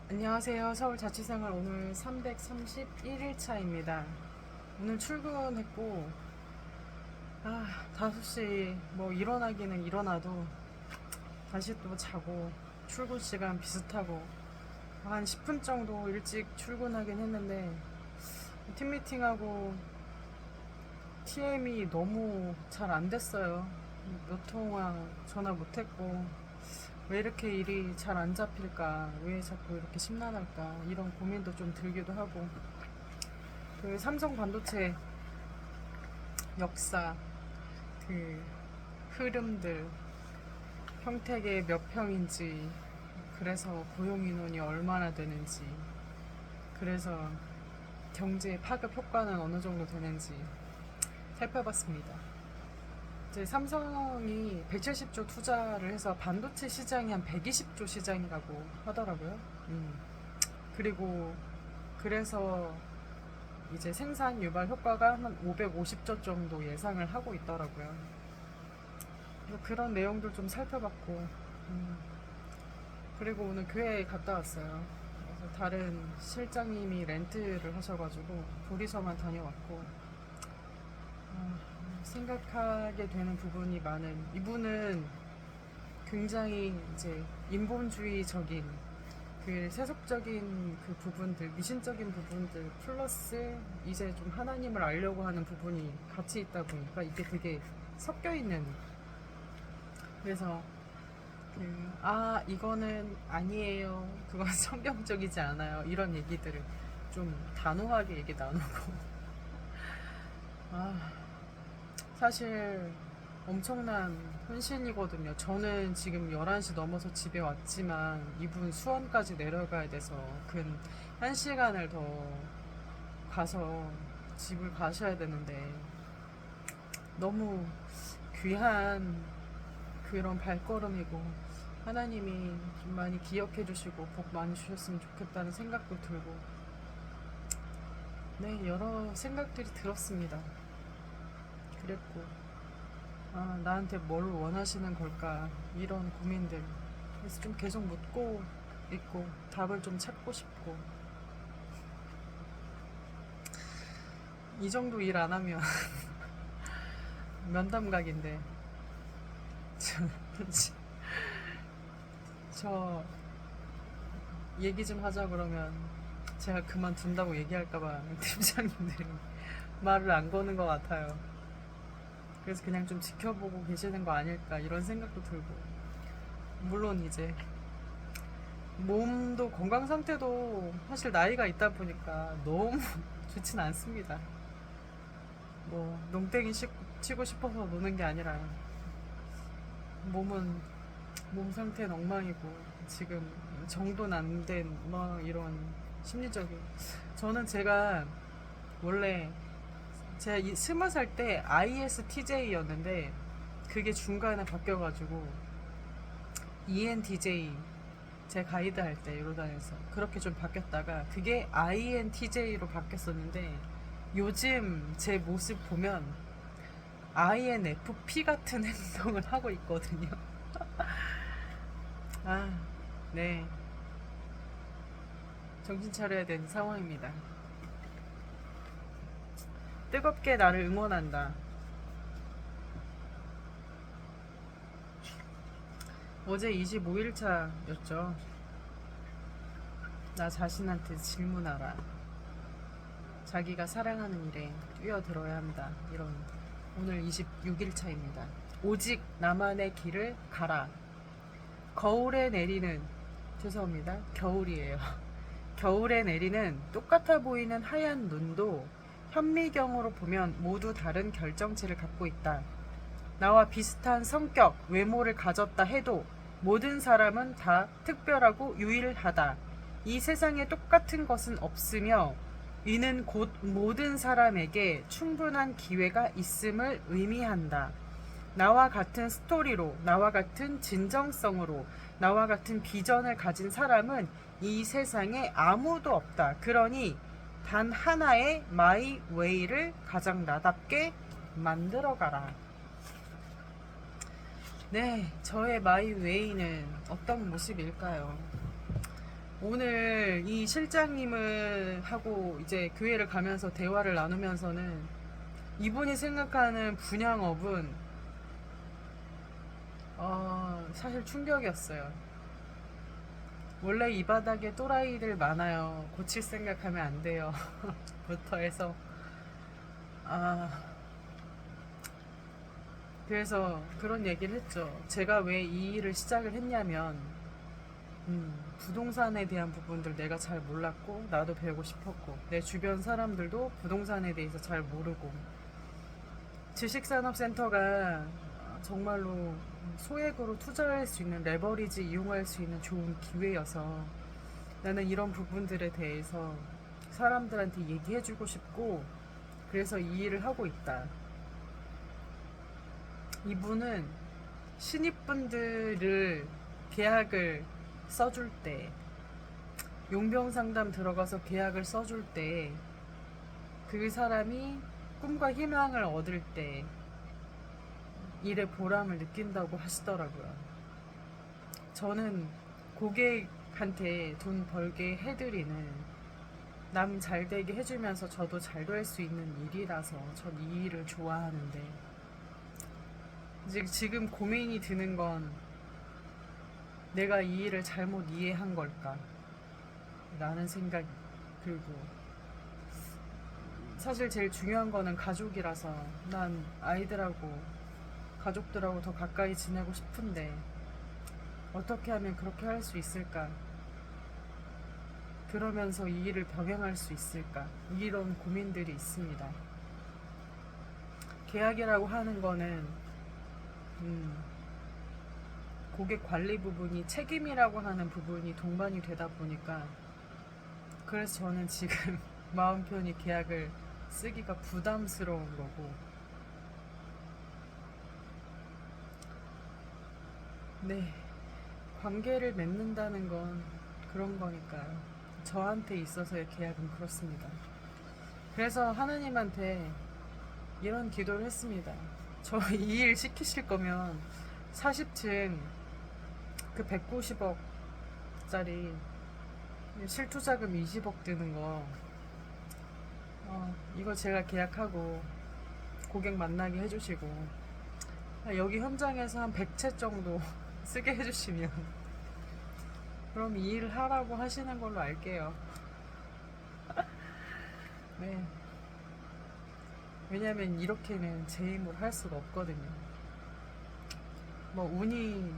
안녕하세요. 서울자취생활 오늘 331일차입니다. 오늘 출근했고, 5시 뭐 일어나기는 일어나도 다시 또 자고 출근 시간 비슷하고 한 10분 정도 일찍 출근하긴 했는데 팀 미팅하고 TM이 너무 잘 안 됐어요. 몇 통화 전화 못 했고 왜 이렇게 일이 잘 안 잡힐까? 왜 자꾸 이렇게 심란할까? 이런 고민도 좀 들기도 하고. 그 삼성 반도체 역사, 그 흐름들, 평택에 몇 평인지, 그래서 고용 인원이 얼마나 되는지, 그래서 경제 파급 효과는 어느 정도 되는지 살펴봤습니다. 이제 삼성이 170조 투자를 해서 반도체 시장이 한 120조 시장이라고 하더라고요. 그리고 그래서 이제 생산 유발 효과가 한 550조 정도 예상을 하고 있더라고요. 그런 내용들 좀 살펴봤고, 그리고 오늘 교회에 갔다 왔어요. 그래서 다른 실장님이 렌트를 하셔가지고 둘이서만 다녀왔고, 생각하게 되는 부분이 많은, 이분은 굉장히 이제 인본주의적인 그 세속적인 그 부분들, 미신적인 부분들 플러스 이제 좀 하나님을 알려고 하는 부분이 같이 있다 보니까 이게 되게 섞여 있는. 그래서 이거는 아니에요, 그건 성경적이지 않아요, 이런 얘기들을 좀 단호하게 얘기 나누고 아 사실 엄청난 혼신이거든요. 저는 지금 11시 넘어서 집에 왔지만 이분 수원까지 내려가야 돼서 근 1시간을 더 가서 집을 가셔야 되는데 너무 귀한 그런 발걸음이고 하나님이 좀 많이 기억해 주시고 복 많이 주셨으면 좋겠다는 생각도 들고 네, 여러 생각들이 들었습니다. 그랬고 나한테 뭘 원하시는 걸까 이런 고민들, 그래서 좀 계속 묻고 있고 답을 좀 찾고 싶고, 이 정도 일 안 하면 면담각인데 저 얘기 좀 하자 그러면 제가 그만둔다고 얘기할까봐 팀장님들이 말을 안 거는 것 같아요. 그래서 그냥 좀 지켜보고 계시는 거 아닐까 이런 생각도 들고, 물론 이제 몸도 건강 상태도 사실 나이가 있다 보니까 너무 좋진 않습니다. 뭐 농땡이 치고 싶어서 노는 게 아니라 몸은 몸 상태는 엉망이고 지금 정돈 안 된 뭐 이런 심리적인. 저는 제가 원래 제가 20살 때 ISTJ였는데 그게 중간에 바뀌어가지고 ENTJ, 제 가이드 할 때 요르단에서 그렇게 좀 바뀌었다가 그게 INTJ로 바뀌었었는데 요즘 제 모습 보면 INFP 같은 행동을 하고 있거든요. 네. 정신 차려야 되는 상황입니다. 뜨겁게 나를 응원한다. 어제 25일차였죠. 나 자신한테 질문하라. 자기가 사랑하는 일에 뛰어들어야 한다. 이런. 오늘 26일차입니다. 오직 나만의 길을 가라. 거울에 내리는, 죄송합니다, 겨울이에요. 겨울에 내리는 똑같아 보이는 하얀 눈도 현미경으로 보면 모두 다른 결정체를 갖고 있다. 나와 비슷한 성격, 외모를 가졌다 해도 모든 사람은 다 특별하고 유일하다. 이 세상에 똑같은 것은 없으며 이는 곧 모든 사람에게 충분한 기회가 있음을 의미한다. 나와 같은 스토리로, 나와 같은 진정성으로, 나와 같은 비전을 가진 사람은 이 세상에 아무도 없다. 그러니 단 하나의 마이 웨이를 가장 나답게 만들어가라. 네, 저의 마이 웨이는 어떤 모습일까요? 오늘 이 실장님을 하고 이제 교회를 가면서 대화를 나누면서는 이분이 생각하는 분양업은 사실 충격이었어요. 원래 이 바닥에 또라이들 많아요. 고칠 생각하면 안 돼요. 부터 해서 아 그래서 그런 얘기를 했죠. 제가 왜 이 일을 시작을 했냐면 부동산에 대한 부분들 내가 잘 몰랐고 나도 배우고 싶었고 내 주변 사람들도 부동산에 대해서 잘 모르고 지식산업센터가 정말로 소액으로 투자할 수 있는 레버리지 이용할 수 있는 좋은 기회여서 나는 이런 부분들에 대해서 사람들한테 얘기해주고 싶고 그래서 이 일을 하고 있다. 이분은 신입분들을 계약을 써줄 때 용병상담 들어가서 계약을 써줄 때 그 사람이 꿈과 희망을 얻을 때 일의 보람을 느낀다고 하시더라고요. 저는 고객한테 돈 벌게 해드리는 남 잘되게 해주면서 저도 잘 될 수 있는 일이라서 전 이 일을 좋아하는데 이제 지금 고민이 드는 건 내가 이 일을 잘못 이해한 걸까 라는 생각이 들고 사실 제일 중요한 거는 가족이라서 난 아이들하고 가족들하고 더 가까이 지내고 싶은데 어떻게 하면 그렇게 할 수 있을까? 그러면서 이 일을 병행할 수 있을까? 이런 고민들이 있습니다. 계약이라고 하는 거는 고객 관리 부분이 책임이라고 하는 부분이 동반이 되다 보니까 그래서 저는 지금 마음 편히 계약을 쓰기가 부담스러운 거고 네 관계를 맺는다는 건 그런 거니까요. 저한테 있어서의 계약은 그렇습니다. 그래서 하나님한테 이런 기도를 했습니다. 저 이 일 시키실 거면 40층 그 190억짜리 실투자금 20억 드는 거 이거 제가 계약하고 고객 만나게 해주시고 여기 현장에서 한 100채 정도 쓰게 해주시면 그럼 이 일을 하라고 하시는 걸로 알게요. 네. 왜냐면 이렇게는 제 힘으로 할 수가 없거든요. 뭐 운이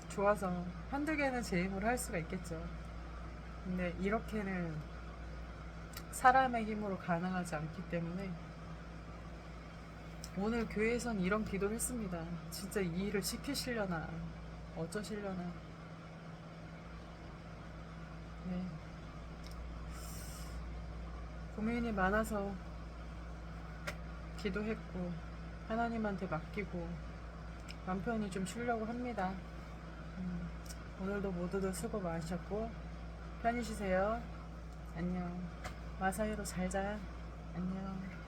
좋아서 한두 개는 제 힘으로 할 수가 있겠죠. 근데 이렇게는 사람의 힘으로 가능하지 않기 때문에 오늘 교회에선 이런 기도를 했습니다. 진짜 이 일을 시키시려나 어쩌시려나. 네. 고민이 많아서 기도했고 하나님한테 맡기고 맘 편히 좀 쉬려고 합니다. 오늘도 모두들 수고 많으셨고 편히 쉬세요. 안녕. 마사유로 잘 자. 안녕.